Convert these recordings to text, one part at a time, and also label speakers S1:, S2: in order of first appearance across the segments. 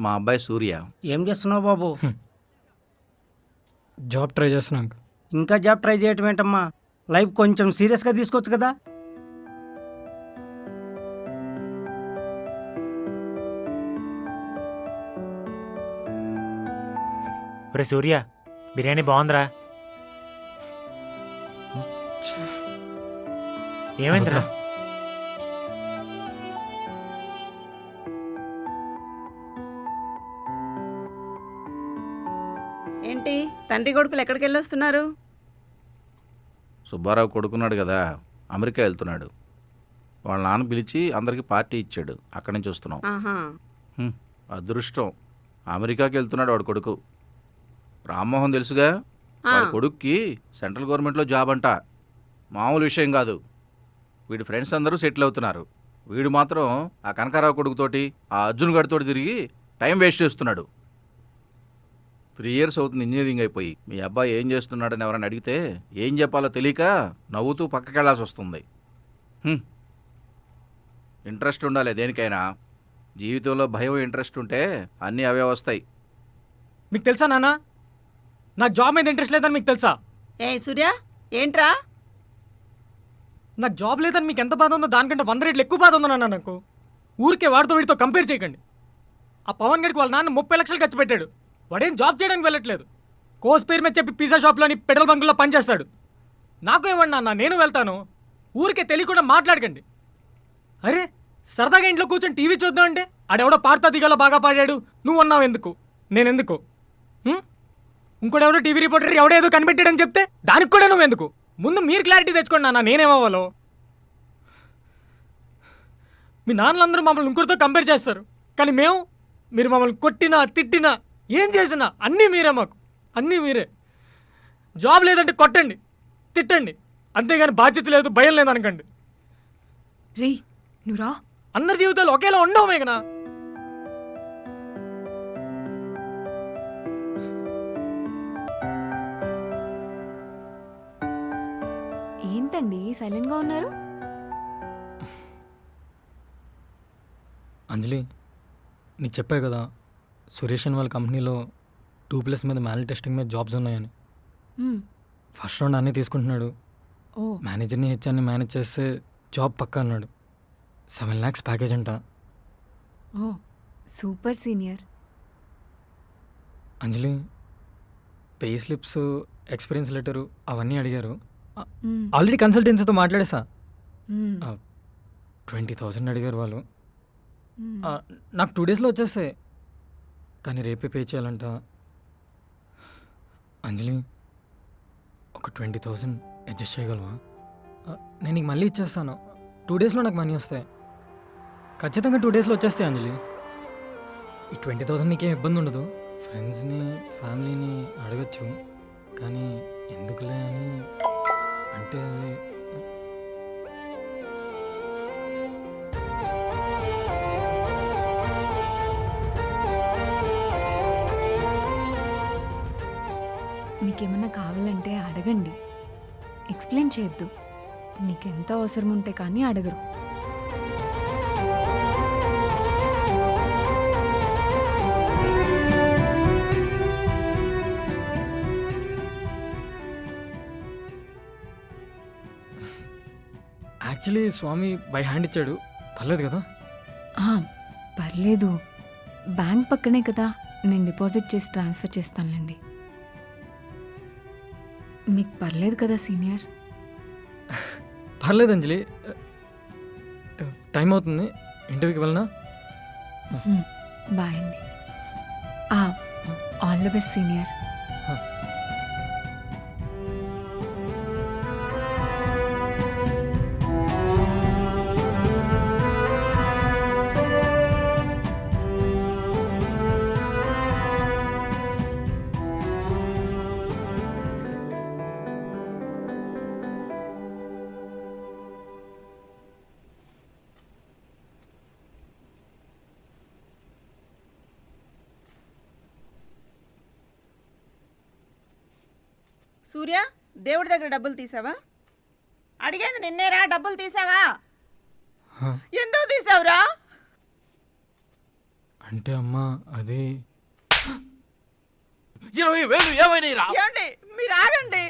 S1: మా అబ్బాయి సూర్య.
S2: ఏం చేస్తున్నావు బాబు?
S3: జాబ్ ట్రై చేస్తున్నాను.
S2: ఇంకా జాబ్ ట్రై చేయటం ఏంటమ్మా? లైఫ్ కొంచెం సీరియస్గా తీసుకోవచ్చు కదా.
S4: ఒరే సూర్య, బిర్యానీ బాగుందిరా. ఏమైందిరా?
S5: ఏంటి తండ్రి కొడుకులు ఎక్కడికి వెళ్ళొస్తున్నారు?
S1: సుబ్బారావు కొడుకున్నాడు కదా, అమెరికా వెళ్తున్నాడు. వాళ్ళ నాన్న పిలిచి అందరికి పార్టీ ఇచ్చాడు. అక్కడి నుంచి వస్తున్నాం.
S5: ఆహా.
S1: అదృష్టం, అమెరికాకి వెళ్తున్నాడు వాడు కొడుకు. రామ్మోహన్ తెలుసుగా, వాడి కొడుక్కి సెంట్రల్ గవర్నమెంట్లో జాబ్ అంట. మామూలు విషయం కాదు. వీడి ఫ్రెండ్స్ అందరూ సెటిల్ అవుతున్నారు. వీడు మాత్రం ఆ కనకారావు కొడుకుతోటి, ఆ అర్జున్ గడితోటి తిరిగి టైం వేస్ట్ చేస్తున్నాడు. 3 years అవుతుంది ఇంజనీరింగ్ అయిపోయి. మీ అబ్బాయి ఏం చేస్తున్నాడని ఎవరైనా అడిగితే ఏం చెప్పాలో తెలియక నవ్వుతూ పక్కకి వెళ్ళాల్సి వస్తుంది. ఇంట్రెస్ట్ ఉండాలి దేనికైనా. జీవితంలో భయం, ఇంట్రెస్ట్ ఉంటే అన్నీ అవే వస్తాయి.
S3: మీకు తెలుసా నాన్న, నాకు జాబ్ మీద ఇంట్రెస్ట్ లేదని మీకు తెలుసా?
S5: ఏ సూర్య, ఏంట్రా?
S3: నాకు జాబ్ లేదని మీకు ఎంత బాధ ఉందో దానికంటే 100 రెట్లు ఎక్కువ బాధ ఉందో నాన్న నాకు. ఊరికే వాడితో వీడితో కంపేర్ చేయకండి. ఆ పవన్ గడికి వాళ్ళ నాన్న 30 లక్షలు ఖర్చు పెట్టాడు. వాడేం జాబ్ చేయడానికి వెళ్ళట్లేదు. కోర్స్ పేరు మీద చెప్పి పిజ్జా షాప్లోని పెట్రోల్ బంకుల్లో పనిచేస్తాడు. నాకు ఇవ్వండి నాన్న, నేను వెళ్తాను. ఊరికే తెలియకుండా మాట్లాడకండి. అరే సరదాగా ఇంట్లో కూర్చొని టీవీ చూద్దాం అంటే ఆడెవడో పాడతా దిగాలో బాగా పాడాడు, నువ్వు అన్నావు ఎందుకు, నేనెందుకు? ఇంకోడెవడో టీవీ రిపోర్టర్ ఎవడేదో కనిపెట్టాడని చెప్తే దానికి కూడా నువ్వెందుకు? ముందు మీరు క్లారిటీ తెచ్చుకోండి నాన్న, నేనేమవ్వాలో. మీ నాన్నలందరూ మమ్మల్ని ఇంకొకరితో కంపేర్ చేస్తారు, కానీ మీరు మమ్మల్ని కొట్టినా తిట్టినా ఏం చేసినా అన్నీ మీరే, మాకు అన్నీ మీరే. జాబ్ లేదంటే కొట్టండి, తిట్టండి, అంతేగాని బాధ్యత లేదు, భయం లేదు అనకండి.
S6: రే నువ్వురా.
S3: అందరి జీవితాలు ఒకేలా ఉండవు మేఘనా.
S6: ఏంటండి సైలెంట్గా ఉన్నారు?
S3: అంజలి, నీకు చెప్పా కదా సురేష్ అని వాళ్ళ కంపెనీలో 2+ మీద మాన్యువల్ టెస్టింగ్ మీద జాబ్స్ ఉన్నాయని. ఫస్ట్ రౌండ్ అన్నీ తీసుకుంటున్నాడు. మేనేజర్ని హెచ్ఆర్ని మేనేజ్ చేస్తే జాబ్ పక్కా అన్నాడు. 7 lakhs ప్యాకేజ్ అంట.
S6: ఓ సూపర్ సీనియర్.
S3: అంజలి, పే స్లిప్స్, ఎక్స్పీరియన్స్ లెటరు అవన్నీ అడిగారు. ఆల్రెడీ కన్సల్టెన్సీతో మాట్లాడేసా. 20,000 అడిగారు వాళ్ళు. నాకు 2 daysలో వచ్చేస్తాయి, కానీ రేపే పే చేయాలంట. అంజలి, ఒక 20,000 అడ్జస్ట్ చేయగలవా? నేను నీకు మళ్ళీ ఇచ్చేస్తాను. 2 daysలో నాకు మనీ వస్తాయి, ఖచ్చితంగా 2 daysలో వచ్చేస్తాయి. అంజలి, ఈ 20,000 నీకేం ఇబ్బంది ఉండదు. ఫ్రెండ్స్ని, ఫ్యామిలీని అడగచ్చు, కానీ ఎందుకులే అని అంటే అది
S6: మీకేమన్నా కావాలంటే అడగండి, ఎక్స్ప్లెయిన్ చేయొద్దు. మీకు ఎంత అవసరం ఉంటే కానీ అడగరు.
S3: యాక్చువల్లీ స్వామి బై హ్యాండ్ ఇచ్చాడు, పర్లేదు కదా?
S6: పర్లేదు, బ్యాంక్ పక్కనే కదా, నేను డిపాజిట్ చేసి ట్రాన్స్ఫర్ చేస్తానులేండి. మీకు పర్లేదు కదా సీనియర్?
S3: పర్లేదు అంజలి, టైం అవుతుంది, ఇంటర్వ్యూకి వెళ్ళనా?
S6: బాయ్ అండి. All the best senior.
S5: Surya, దేవుడి దగ్గర డబ్బులు తీసావా? అడిగేది నిన్నేరా, డబ్బులు తీసావా? ఎందుకు తీసావురా?
S3: అంటే అమ్మా అది
S1: 20,000 ఏమైనాయిరా?
S5: ఏమండి మీరు ఆగండి.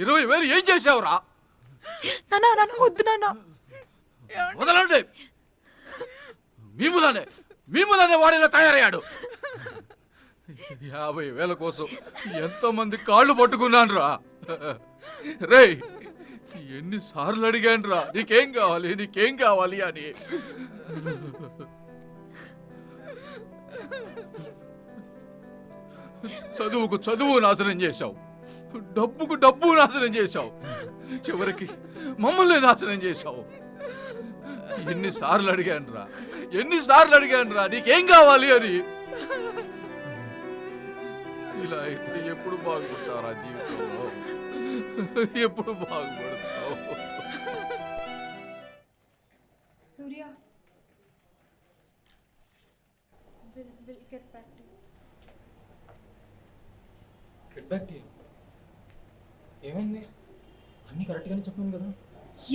S1: 20,000 ఏం చేసావురా?
S5: నాన్న వద్దు నాన్న.
S1: వదలండి. మీములనే వాడిలా తయారయ్యాడు. 50,000 కోసం ఎంతమంది కాళ్ళు పట్టుకున్నాను రా. రేయ్, ఎన్నిసార్లు అడిగాను రా, నీకేం కావాలి అని. చదువు నాశనం చేశావు, డబ్బు నాశనం చేశావు, చివరికి మమ్మల్ని నాశనం చేశావు. ఎన్నిసార్లు అడిగాను రా నీకేం కావాలి అని. ఇలా అయితే ఎప్పుడు బాగుపడతారా జీవితంలో? ఎప్పుడు బాగుపడతావు?
S7: సూర్య will get back to you.
S3: Get back to you. ఏమైంది? అన్నీ కరెక్ట్గానే చెప్పాను కదా.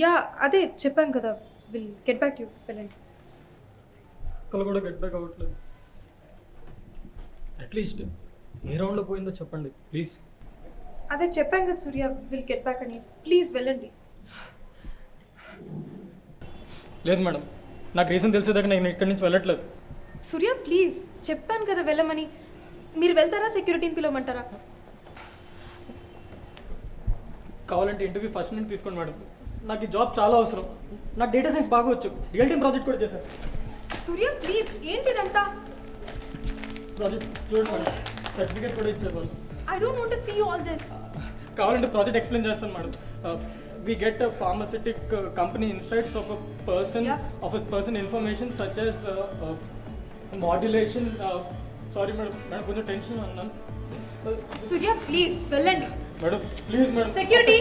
S7: యా అదే చెప్పాం కదా, will get back to you. వెళ్ళండి.
S3: ఒక్కరు కూడా గెట్ బ్యాక్ అవ్వట్లేదు. అట్లీస్ట్ ఏ రౌండ్లో పోయిందో చెప్పండి ప్లీజ్.
S7: అదే చెప్పాం కదా సూర్య, విల్ గెట్ బ్యాక్ అని. ప్లీజ్ వెళ్ళండి.
S3: లేదు మేడం, నాకు రీజన్ తెలిసేదాకా నేను ఇక్కడి నుంచి వెళ్ళట్లేదు.
S7: సూర్య ప్లీజ్, చెప్పాను కదా వెళ్ళమని. మీరు వెళ్తారా, సెక్యూరిటీని పిలవమంటారా?
S3: కావాలంటే ఇంటర్వ్యూ ఫస్ట్ నుండి తీసుకోండి మేడం. నాకు ఈ జాబ్ చాలా అవసరం. నాకు డేటా సైన్స్ బాగా వచ్చు, రియల్ టైం ప్రాజెక్ట్ కూడా చేశాను.
S7: సూర్య ప్లీజ్, ఏంటి ఇదంతా?
S3: ప్రాజెక్ట్ చూడండి మేడం, సర్టిఫికేట్ కూడా ఇచ్చారు వాళ్ళు.
S7: I don't want to see all this.
S3: కావాలంటే ప్రాజెక్ట్ ఎక్స్ప్లెయిన్ చేస్తాను madam. We get a pharmaceutical company insights of a person information such as modulation. Sorry madam, కొంచెం టెన్షన్ అన్నాను.
S7: సూర్య ప్లీజ్ వెళ్ళండి.
S3: Madam please madam.
S7: సెక్యూరిటీ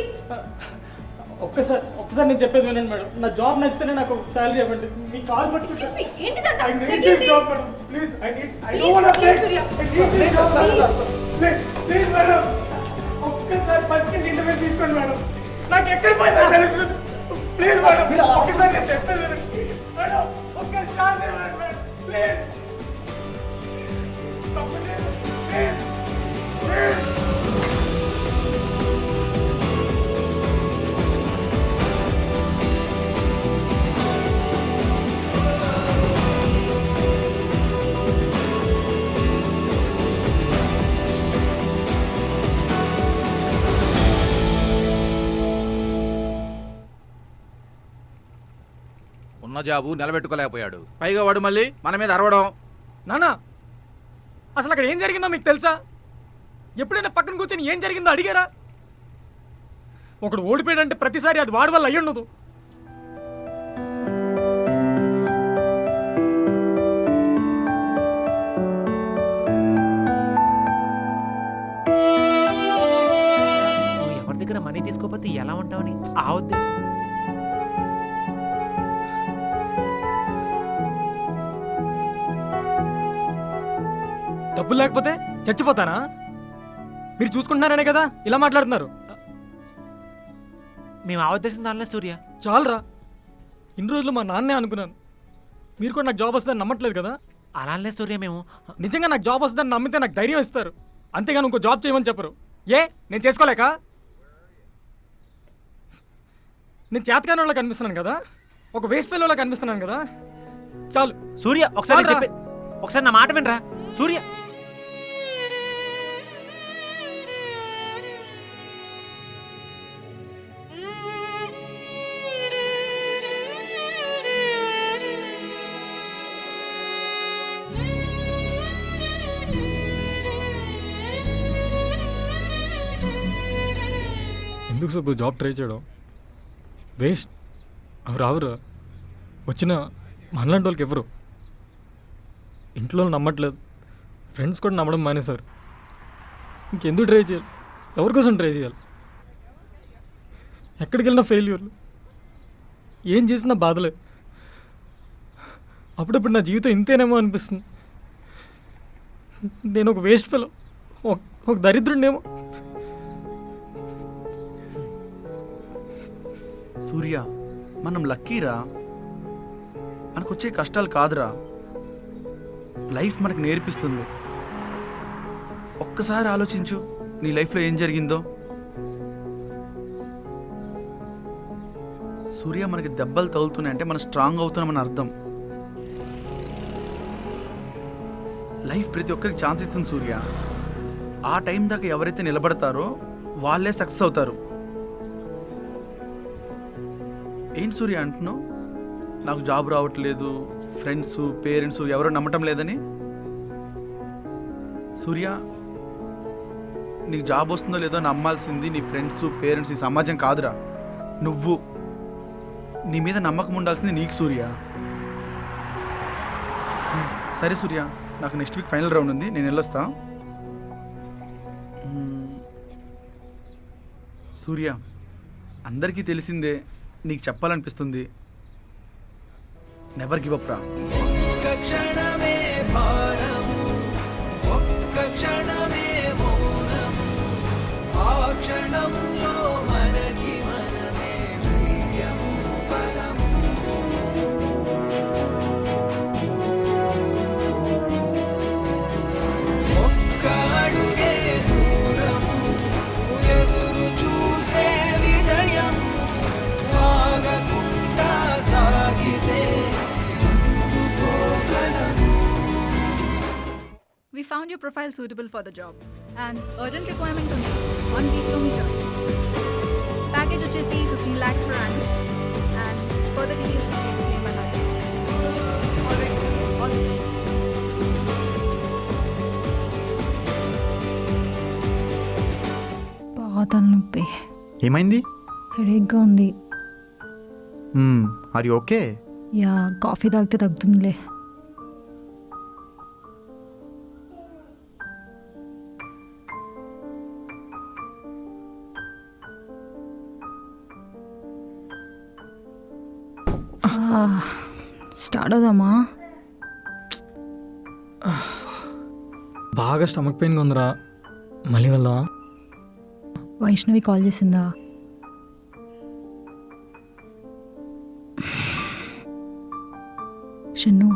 S3: ఒక్కసారి నేను చెప్పేది వినండి madam. నా జాబ్ నచ్చితేనే నాకు శాలరీ ఇవ్వండి. మీ కాల్ పట్టుకుంటే
S7: ఎక్స్క్యూజ్ మీ, ఏంటిదంతా?
S3: I need
S7: security
S3: this job madam. Please, I
S7: Please,
S3: don't want to
S7: please,
S3: break.
S7: Surya.
S3: I need this job madam. Please madam. ఒక్కసారి ఫస్ట్ ఇంటర్వ్యూ తీసుకోండి మేడం. నాకు ఎక్కడ పోయిందో తెలుసు. ప్లీజ్ మేడం, ఒక్కసారి నేను చెప్పేది వినండి. మేడం ఒక్కసారి వినండి మేడం. Please please please.
S1: ఉన్న జాబు నిలబెట్టుకోలేకపోయాడు, పైగా వాడు మళ్ళీ మన మీద అరవడం.
S3: నానా అసలు అక్కడ ఏం జరిగిందో మీకు తెలుసా? ఎప్పుడైనా పక్కన కూర్చొని ఏం జరిగిందో అడిగారా? ఒకడు ఓడిపోయాడంటే ప్రతిసారి అది వాడి వల్ల అయ్యుండదు.
S4: నువ్వు ఎవరి దగ్గర మనీ తీసుకోకపోతే ఎలా ఉంటావని ఆ ఉద్దేశం.
S3: డబ్బులు లేకపోతే చచ్చిపోతానా? మీరు చూసుకుంటున్నారనే కదా ఇలా మాట్లాడుతున్నారు.
S4: మేము ఆ ఉద్దేశం దానిలో సూర్య.
S3: చాలరా, ఇన్ని రోజులు మా నాన్నే అనుకున్నాను. మీరు కూడా నాకు జాబ్ వస్తుందని నమ్మట్లేదు కదా.
S4: అలానే సూర్య మేము.
S3: నిజంగా నాకు జాబ్ వస్తుందని నమ్మితే నాకు ధైర్యం ఇస్తారు, అంతేగాని ఇంకో జాబ్ చేయమని చెప్పరు. ఏ నేను చేసుకోలేక? నేను చేతకాని వాళ్ళకి కనిపిస్తున్నాను కదా, ఒక వేస్ట్ ఫెలోలా కనిపిస్తున్నాను కదా. చాలు
S4: సూర్య ఒకసారి
S3: చాలురా.
S4: చెప్పే, ఒకసారి నా మాట వినరా సూర్య.
S3: ఎందుకు సబ్బు జాబ్ ట్రై చేయడం? వేస్ట్. అవి రావురా, వచ్చిన మనలాంటి వాళ్ళకి ఎవరు. ఇంట్లో నమ్మట్లేదు, ఫ్రెండ్స్ కూడా నమ్మడం మానేశారు. ఇంకెందుకు ట్రై చేయాలి? ఎవరి కోసం ట్రై చేయాలి? ఎక్కడికి వెళ్ళినా ఫెయిల్యూర్లు, ఏం చేసినా బాధలే. అప్పుడప్పుడు నా జీవితం ఇంతేనేమో అనిపిస్తుంది. నేను ఒక వేస్ట్ ఫెలో, ఒక దరిద్రుడినేమో.
S8: సూర్య మనం లక్కీరా. మనకొచ్చే కష్టాలు కాదురా, లైఫ్ మనకు నేర్పిస్తుంది. ఒక్కసారి ఆలోచించు నీ లైఫ్లో ఏం జరిగిందో. సూర్య, మనకి దెబ్బలు తగులుతున్నాయంటే మనం స్ట్రాంగ్ అవుతున్నామని అర్థం. లైఫ్ ప్రతి ఒక్కరికి ఛాన్స్ ఇస్తుంది సూర్య. ఆ టైం దాకా ఎవరైతే నిలబడతారో వాళ్ళే సక్సెస్ అవుతారు. ఏంటి సూర్య అంటున్నావు? నాకు జాబ్ రావట్లేదు, ఫ్రెండ్స్ పేరెంట్స్ ఎవరో నమ్మటం లేదని. సూర్య, నీకు జాబ్ వస్తుందో లేదో నమ్మాల్సింది నీ ఫ్రెండ్స్ పేరెంట్స్, ఈ సమాజం కాదురా. నువ్వు నీ మీద నమ్మకం ఉండాల్సింది నీకు సూర్య. సరే సూర్య, నాకు నెక్స్ట్ వీక్ ఫైనల్ రౌండ్ ఉంది, నేను వెళ్ళొస్తా. సూర్య, అందరికీ తెలిసిందే, నీకు చెప్పాలనిపిస్తుంది. నెవర్ గివ్ అప్ రా.
S9: We found your profile suitable for the job and urgent requirement ఉంది. 1 week లో మీ జాబ్. ప్యాకేజ్ వచ్చేసి 15 lakhs per annum and further details will be explained by Nadi. All right, sir. All the best.
S6: పాదాల నొప్పి,
S10: ఏమైంది?
S6: హెడేక్గా ఉంది.
S10: Are you okay?
S6: Yeah, coffee తాగితే తగ్గుతుందిలే. స్టార్ట్ అవుదామా?
S3: బాగా స్టమక్ పెయిన్గా ఉందిరా, మళ్ళీ వెళ్దాం.
S6: వైష్ణవి కాల్ చేసిందా? షన్ను,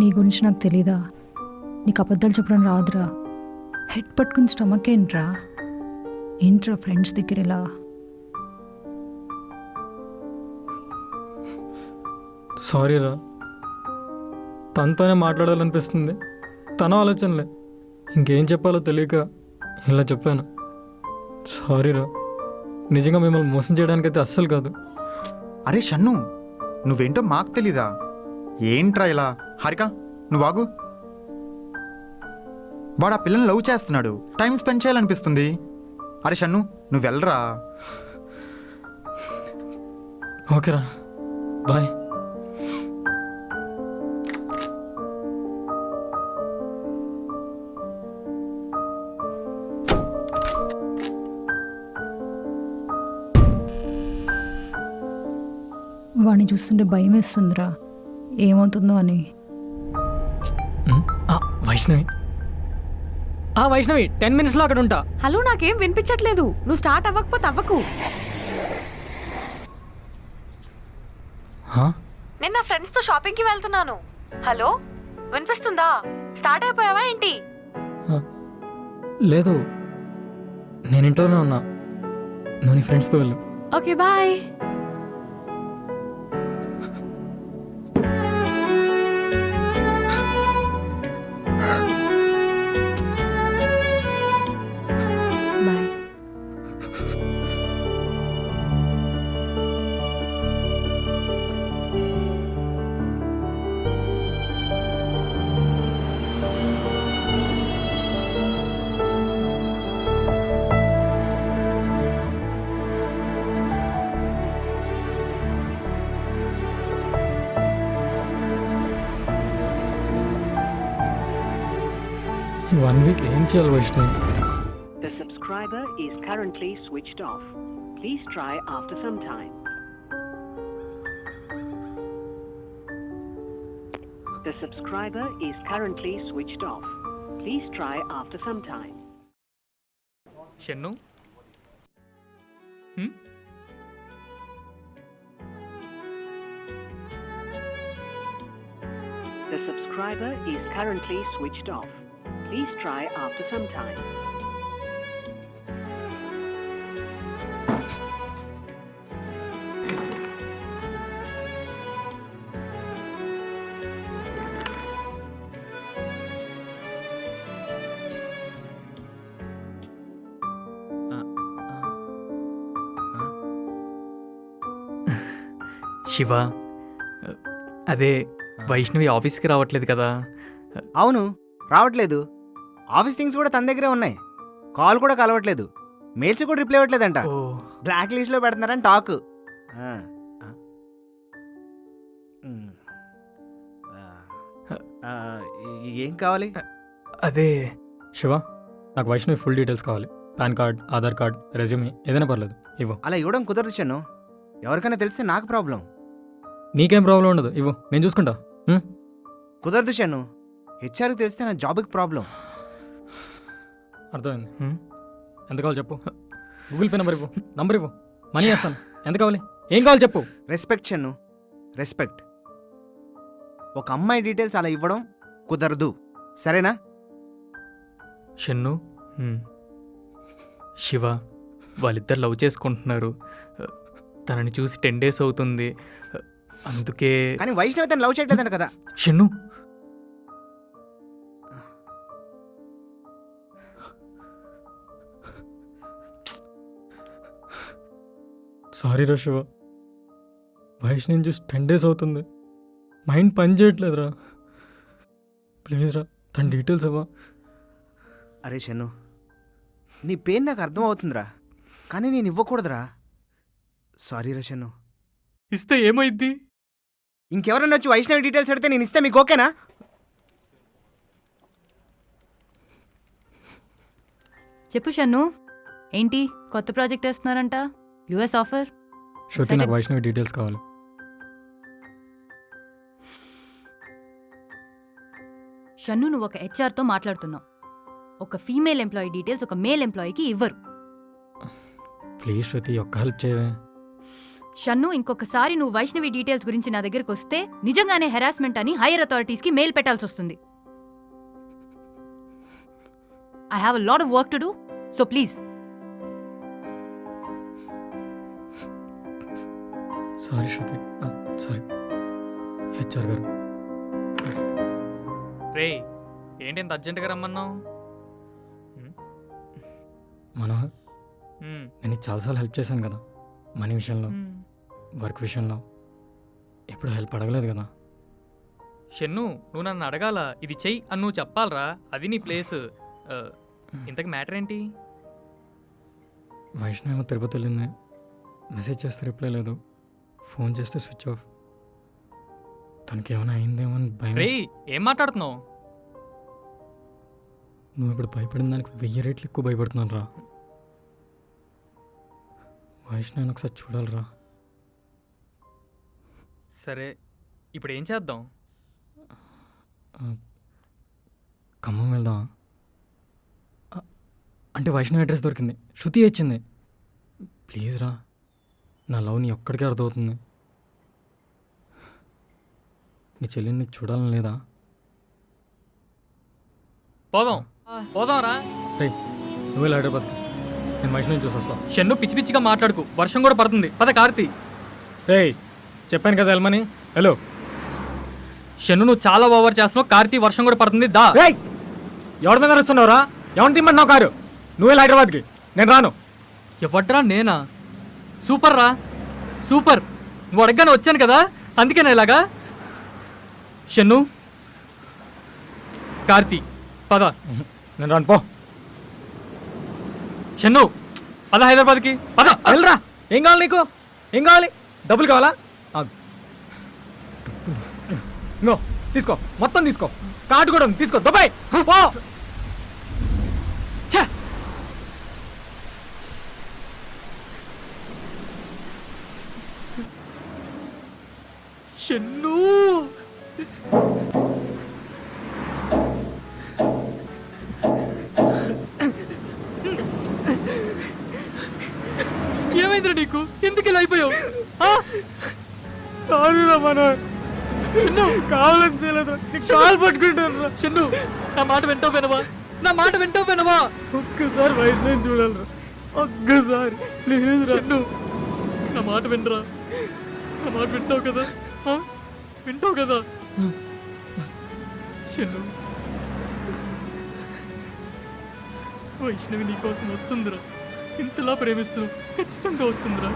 S6: నీ గురించి నాకు తెలీదా? నీకు అబద్ధాలు చెప్పడం రాదురా. హెడ్ పట్టుకుని స్టమక్ ఏంట్రా? ఏంట్రా ఫ్రెండ్స్ దగ్గర ఇలా?
S3: సారీరా, తనతోనే మాట్లాడాలనిపిస్తుంది, తన ఆలోచనలే. ఇంకేం చెప్పాలో తెలియక ఇలా చెప్పాను. సారీరా, నిజంగా మిమ్మల్ని మోసం చేయడానికైతే అస్సలు కాదు.
S10: అరే షన్ను, నువ్వేంటో మాకు తెలీదా? ఏంట్రా ఇలా? హారిక, నువ్వు ఆగు. వాడు ఆ పిల్లని లవ్ చేస్తున్నాడు, టైం స్పెండ్ చేయాలనిపిస్తుంది. అరే షన్ను, నువ్వు వెళ్ళరా.
S3: ఓకేరా, బాయ్.
S6: వాడిని చూస్తుంటే భయం వేస్తుందిరా, ఏమవుతుందో అని.
S3: వైష్ణవి, వైష్ణవి 10 minutesలో అక్కడ ఉంటా.
S7: హలో, నాకేం వినిపించట్లేదు. నువ్వు స్టార్ట్ అవ్వకపోతే అవ్వకు. నేను నా ఫ్రెండ్స్తో షాపింగ్కి వెళ్తున్నాను. హలో, వినిపిస్తుందా? స్టార్ట్ అయిపోయావా ఏంటి?
S3: లేదు, నేను ఇంట్లోనే ఉన్నా. నువ్వు నీ ఫ్రెండ్స్తో వెళ్ళు.
S7: Okay, bye.
S6: బాయ్.
S3: ఈ 1 week ఏం చేయాలి Vaishnavi?
S11: The subscriber is currently switched off. Please try after some time. The subscriber is currently switched off. Please try after some time.
S3: Shannu,
S11: The subscriber is currently switched off. Please try after some time.
S3: Shiva, అదే వైష్ణవి ఆఫీస్కి రావట్లేదు కదా.
S4: అవును, రావట్లేదు. Office things కూడా తన దగ్గరే ఉన్నాయి. కాల్ కూడా కలవట్లేదు. మెయిల్స్ కూడా రిప్లై ఇవ్వట్లేదంట.
S3: ఓ,
S4: బ్లాక్ లిస్ట్లో పెడుతున్నారని టాక్. ఏం కావాలి?
S3: అదే శివ, నాకు వైష్ణవి ఫుల్ డీటెయిల్స్ కావాలి. Pan card, Aadhaar card, resume ఏదైనా పర్లేదు, ఇవ్వు.
S4: అలా ఇవ్వడం కుదరదు చెన్ను. ఎవరికైనా తెలిస్తే నాకు ప్రాబ్లం.
S3: నీకేం ప్రాబ్లం ఉండదు, ఇవ్వు, నేను చూసుకుంటా.
S4: కుదరదు చెన్ను. హెచ్ఆర్కి తెలిస్తే నా జాబ్కి ప్రాబ్లం.
S3: అర్థమైంది. ఎంత కావాలి చెప్పు. గూగుల్ పే నెంబర్ ఇవ్వు, నంబర్ ఇవ్వు, మనీ వేస్తాను. ఎంత కావాలి, ఏం కావాలి చెప్పు.
S4: Respect Chennu, respect. ఒక అమ్మాయి డీటెయిల్స్ అలా ఇవ్వడం కుదరదు, సరేనా?
S3: షన్ను, శివ వాళ్ళిద్దరు లవ్ చేసుకుంటున్నారు. తనని చూసి 10 days అవుతుంది. అందుకే.
S4: కానీ వైష్ణవి తను లవ్ చేయట్లేదంట కదా.
S3: షన్ను, సారీ రా శివ, వైష్ణవి చూసి 10 days అవుతుంది. మైండ్ పని చేయట్లేదురా. ప్లీజ్ రా, తన డీటెయిల్స్ ఇవ్వ.
S4: అరే షన్ను, నీ పెయిన్ నాకు అర్థం అవుతుందిరా, కానీ నేను ఇవ్వకూడదురా. సారీ రా షన్ను.
S3: ఇస్తే ఏమైద్ది?
S4: ఇంకెవరన్నా వచ్చి వైష్ణవి డీటెయిల్స్ అడిగితే నేను ఇస్తే మీకు ఓకేనా?
S9: చెప్పు షన్ను, ఏంటి కొత్త ప్రాజెక్ట్ వేస్తున్నారంట? US offer.
S3: శృతి, నాకు వైష్ణవి డీటెయిల్స్ కావాలి.
S9: షన్ను, నువ్వు ఒక హెచ్ఆర్తో మాట్లాడుతున్నావు. ఒక ఫీమేల్ ఎంప్లాయీ డీటెయిల్స్ ఒక మేల్ ఎంప్లాయీకి ఇవ్వరు.
S3: ప్లీజ్ శృతి, ఒక్క హెల్ప్ చేయవే.
S9: షన్ను, ఇంకొకసారి నువ్వు వైష్ణవి డీటెయిల్స్ గురించి నా దగ్గరకు వస్తే నిజంగానే హెరాస్మెంట్ అని హైయర్ అథారిటీస్కి మెయిల్ పెట్టాల్సి వస్తుంది. I have a lot of work to do, so please.
S3: Sorry Shruti, sorry. HR గారు. రే, ఏంటి ఇంత అర్జెంటుగా రమ్మన్నావు? మనోహర్, నేను నీకు చాలాసార్లు హెల్ప్ చేశాను కదా, మనీ విషయంలో, వర్క్ విషయంలో. ఎప్పుడు హెల్ప్ అడగలేదు కదా. షన్ను, నువ్వు నన్ను అడగాల, ఇది చెయ్యి అని నువ్వు చెప్పాలరా. అది నీ ప్లేస్. ఇంతకు మ్యాటర్ ఏంటి? వైష్ణవేమో తిరుపతి వెళ్ళింది. మెసేజ్ చేస్తే రిప్లై లేదు, ఫోన్ చేస్తే స్విచ్ ఆఫ్. తనకేమైనా అయిందేమో అని భయం. రే, ఏం మాట్లాడుతున్నావు? నువ్వు ఇప్పుడు భయపడిన దానికి 1000 రెట్లు ఎక్కువ భయపడుతున్నాను రా. వైష్ణవిని ఒకసారి చూడాలిరా. సరే, ఇప్పుడు ఏం చేద్దాం? ఖమ్మం వెళ్దాం. అంటే వైష్ణవి అడ్రస్ దొరికింది, శృతి ఇచ్చింది. ప్లీజ్ రా, నా లవ్ నీ ఒక్కడికే అర్థమవుతుంది. నీ చెల్లిని నీకు చూడాలని లేదా? పోదాం రా. నువ్వు వెళ్ళి హైదరాబాద్, నేను వైష్ణవిని చూసి వస్తాను. షన్ను, పిచ్చి పిచ్చిగా మాట్లాడుకు, వర్షం కూడా పడుతుంది. పద కార్తీ. రే, చెప్పాను కదా వెళ్ళమని. హలో షన్ను, నువ్వు చాలా ఓవర్ చేస్తున్నావు. కార్తీ, వర్షం కూడా పడుతుంది, దా. ఎవరి మీద వస్తున్నావురా? ఎవరిని తిమ్మన్నావు కారు? నువ్వు వెళ్ళి హైదరాబాద్కి, నేను రాను. ఎవడ్రా? నేనా? సూపర్ రా, సూపర్. నువ్వు అడగగానే వచ్చాను కదా, అందుకేనా ఇలాగా. షన్ను, కార్తీ, పద. నేను రాను, పో. షన్ను, పద హైదరాబాద్కి, పద. వెళ్ళరా. ఏం కావాలి నీకు? ఏం కావాలి? డబ్బులు కావాలా? నో, తీసుకో, మొత్తం తీసుకో. కార్డు కూడా ఉంది, తీసుకో. దుబాయ్ పో. షన్ను, ఏమైందిరా నీకు? ఎందుకు ఇలా అయిపోయావు? సారీ రా మనోహర్, చిన్ను కావాలని చేయలేదు, నీకు కాలు పట్టుకుంటాను రా.
S12: చిన్ను నా మాట వింటావు వినవా? నా మాట వింటావు వినవా?
S3: ఒక్కసారి వైష్ణవి చూడాలరా, ఒక్కసారి ప్లీజ్ రా.
S12: చిన్ను నా మాట వినరా? నా మాట వింటావు కదా? ఆ? వింటావు కదా? చిన్ను వైష్ణవి నీకోసం వస్తుందిరా. ఇంతలా ప్రేమిస్తున్నావు, ఖచ్చితంగా వస్తుందిరా.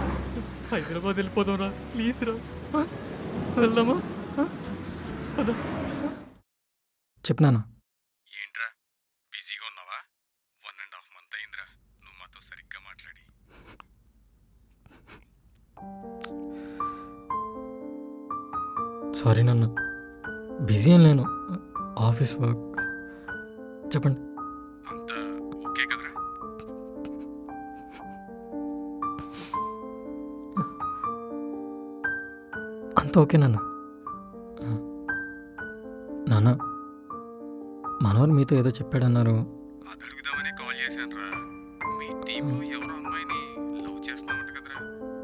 S12: హైదరాబాద్ వెళ్ళిపోదాంరా, ప్లీజ్ రా. ఆ? వెళ్దామా? ఆ? పద.
S3: చెప్పినానా?
S10: ఏంట్రా బిజీగా ఉన్నావా? 1.5 month అయిందిరా నువ్వు మాతో సరిగ్గా మాట్లాడి.
S3: సారీ నాన్న, బిజీ ఏం లేను, ఆఫీస్ వర్క్. చెప్పండి.
S10: అంతా ఓకే కదరా?
S3: అంత ఓకే నాన్న. నాన్న, మనోరు మీతో ఏదో చెప్పాడన్నారు.
S10: అది అడుగుదామని కాల్ చేశానురా. మీ టీంలో ఎవరో అమ్మాయిని లవ్ చేస్తున్నామంట కదరా?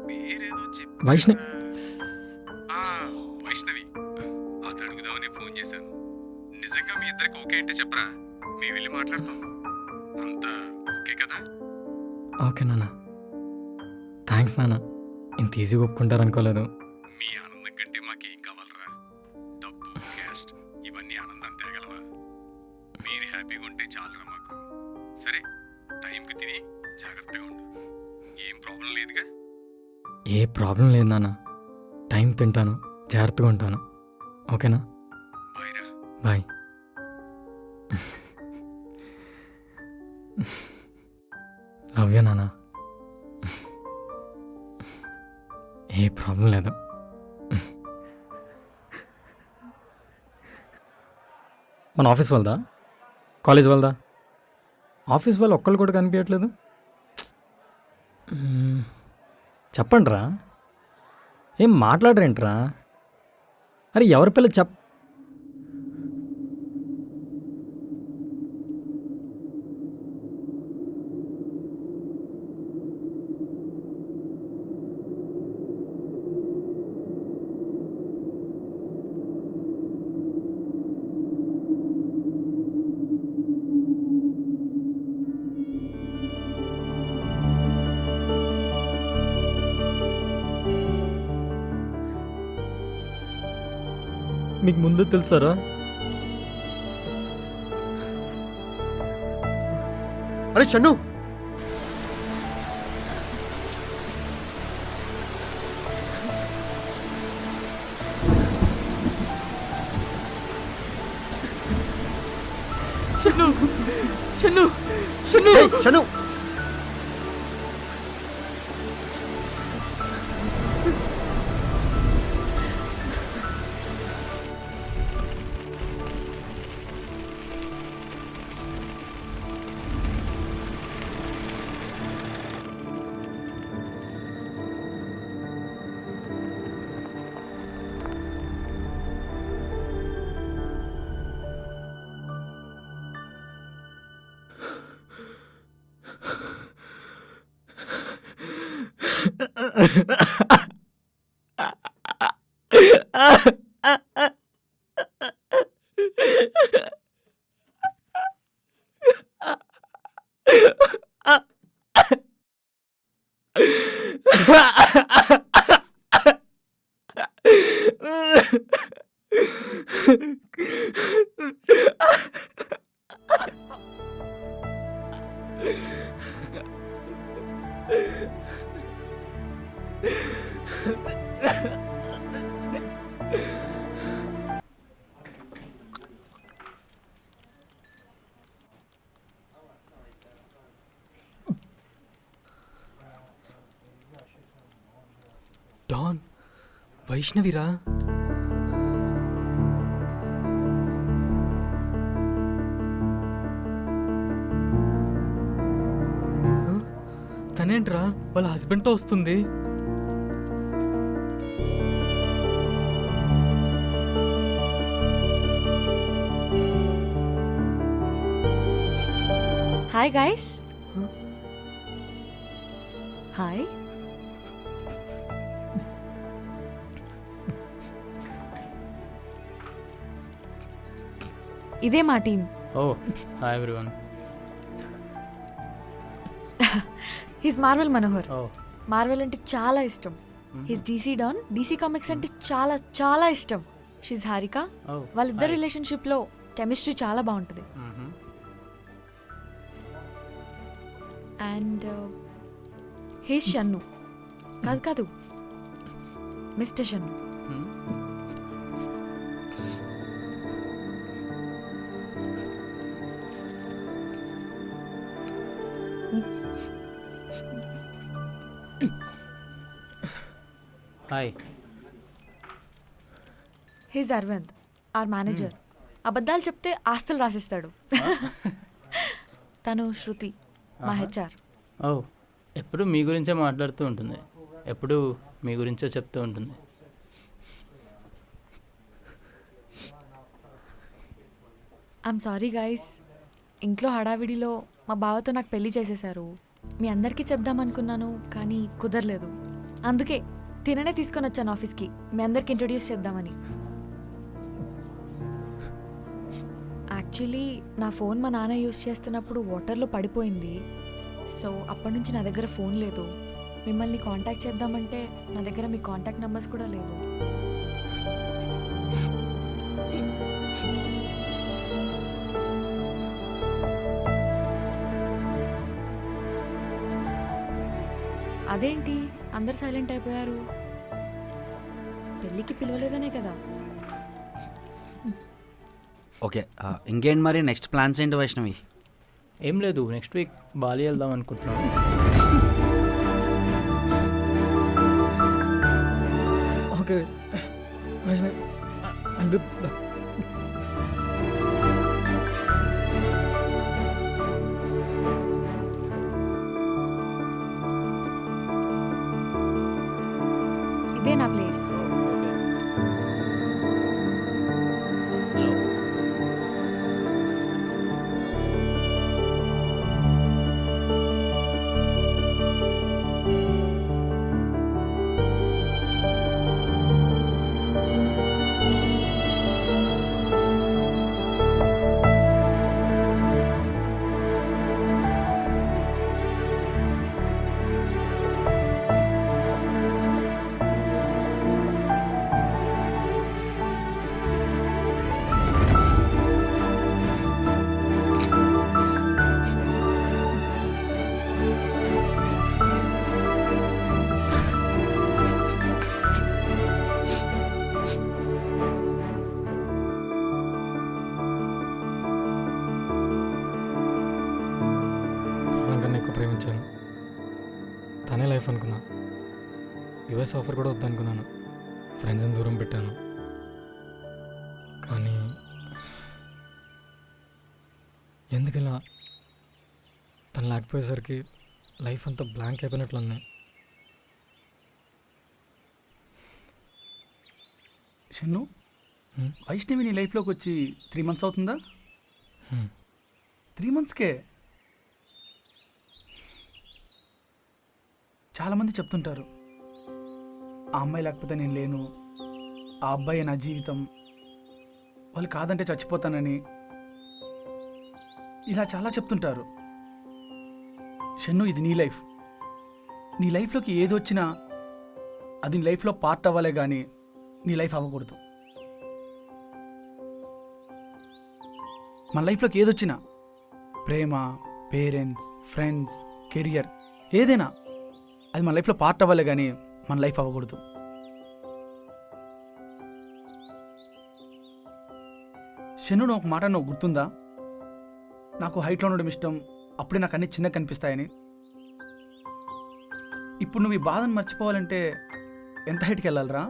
S10: పేరేదో చెప్పి
S3: వైష్ణవి.
S10: వైష్ణవి, అది అడుగుదామని ఫోన్ చేశాను. నిజంగా మీ ఇద్దరికి ఓకే అంటే చెప్పరా, మేము వెళ్ళి మాట్లాడతాం. అంతా ఓకే కదా?
S3: ఓకే నాన్న, థ్యాంక్స్ నాన్న. ఇంత ఈజీగా ఒప్పుకుంటారనుకోలేదు.
S10: మీ ఆనందం కంటే మాకేం కావాలరా? డబ్బు, క్యాస్ట్ ఇవన్నీ ఆనందం తేగలవా? మీరు హ్యాపీగా ఉంటే చాలరా మాకు. సరే, టైంకి తిని జాగ్రత్తగా ఉండు. ఏం ప్రాబ్లం లేదుగా?
S3: ఏ ప్రాబ్లం లేదు నాన్న, టైం తింటాను, జాగ్రత్తగా ఉంటాను. ఓకేనా?
S10: బాయ్ రా.
S3: బాయ్. లవ్ యూ నాన్న. ఏ ప్రాబ్లం లేదు. మన ఆఫీస్ వాళ్ళదా, కాలేజ్ వాళ్ళదా? ఆఫీస్ వాళ్ళు ఒక్కళ్ళు కూడా కనిపించట్లేదు. చెప్పండి రా, ఏం మాట్లాడరేంట్రా? అరే ఎవరి పిల్ల మీకు ముందు తెలుసారా?
S4: అరే షన్ను,
S12: చిన్ను చిన్ను చిన్ను
S4: ఏయ్, షన్ను.
S3: డాన్, వైష్ణవిరా. తనేంట్రా వాళ్ళ హస్బెండ్తో వస్తుంది?
S7: Hi guys. హాయ్. ఇదే మా team.
S12: Oh hi everyone.
S7: He's Marvel Manohar.
S12: Oh
S7: Marvel అంటే చాలా ఇష్టం. He's DC don. DC comics అంటే చాలా చాలా ఇష్టం. షీజ్ హారిక.
S12: ఓ
S7: వాళ్ళిద్దరు రిలేషన్షిప్లో కెమిస్ట్రీ చాలా బాగుంటుంది. And his Shannu. కాదు కాదు, mister Shannu.
S12: Hi.
S7: His Aravind, our manager. అబద్ధాలు చెప్తే ఆస్తులు రాసిస్తాడు. తను శృతి, మా హెచ్ఆర్.
S12: ఓ ఎప్పుడు మీ గురించే మాట్లాడుతూ ఉంటుంది, ఎప్పుడు మీ గురించే చెప్తూ ఉంటుంది.
S7: ఐఎమ్ సారీ గైస్, ఇంట్లో హడావిడిలో మా బావతో నాకు పెళ్లి చేసేశారు. మీ అందరికీ చెప్దామనుకున్నాను కానీ కుదరలేదు. అందుకే తిననే తీసుకొని వచ్చాను ఆఫీస్కి, మీ అందరికి ఇంట్రొడ్యూస్ చేద్దామని. యాక్చువల్లీ నా ఫోన్ మా నాన్న యూస్ చేస్తున్నప్పుడు వాటర్లో పడిపోయింది. సో అప్పటి నుంచి నా దగ్గర ఫోన్ లేదు. మిమ్మల్ని కాంటాక్ట్ చేద్దామంటే నా దగ్గర మీ కాంటాక్ట్ నెంబర్స్ కూడా లేదు. అదేంటి అందరు సైలెంట్ అయిపోయారు? పెళ్ళికి పిలవలేదనే కదా.
S13: ఓకే, ఇంకేంటి మరి నెక్స్ట్ ప్లాన్స్ ఏంటి వైష్ణవి?
S12: ఏం లేదు, నెక్స్ట్ వీక్ బాలి వెళ్దాం అనుకుంటున్నాం.
S3: ఓకే
S7: ఇదే నా ప్లేస్.
S12: హలో.
S3: ప్రాణంకన్నా ఎక్కువ ప్రేమించాను. తనే లైఫ్ అనుకున్నా. యుఎస్ ఆఫర్ కూడా వద్దనుకున్నాను. ఫ్రెండ్స్ని దూరం పెట్టాను. కానీ ఎందుకలా తను లేకపోయేసరికి లైఫ్ అంతా బ్లాంక్ అయిపోయినట్లున్నాయి.
S8: షన్ను, వైష్ణవి నీ లైఫ్లోకి వచ్చి 3 months అవుతుందా? 3 monthsకే చాలామంది చెప్తుంటారు, ఆ అమ్మాయి లేకపోతే నేను లేను, ఆ అబ్బాయి నా జీవితం, వాళ్ళు కాదంటే చచ్చిపోతానని, ఇలా చాలా చెప్తుంటారు. షన్ను, ఇది నీ లైఫ్. నీ లైఫ్లోకి ఏది వచ్చినా అది నీ లైఫ్లో పార్ట్ అవ్వాలే కానీ నీ లైఫ్ అవ్వకూడదు. మన లైఫ్లోకి ఏదొచ్చినా, ప్రేమ, పేరెంట్స్, ఫ్రెండ్స్, కెరియర్, ఏదైనా అది మన లైఫ్లో పార్ట్ అవ్వాలే కానీ మన లైఫ్ అవ్వకూడదు. శను, ఒక మాట నువ్వు గుర్తుందా? నాకు హైట్లో ఉండడం ఇష్టం, అప్పుడే నాకు అన్ని చిన్నగా కనిపిస్తాయని. ఇప్పుడు నువ్వు ఈ బాధను మర్చిపోవాలంటే ఎంత హైట్కి వెళ్ళాలిరా?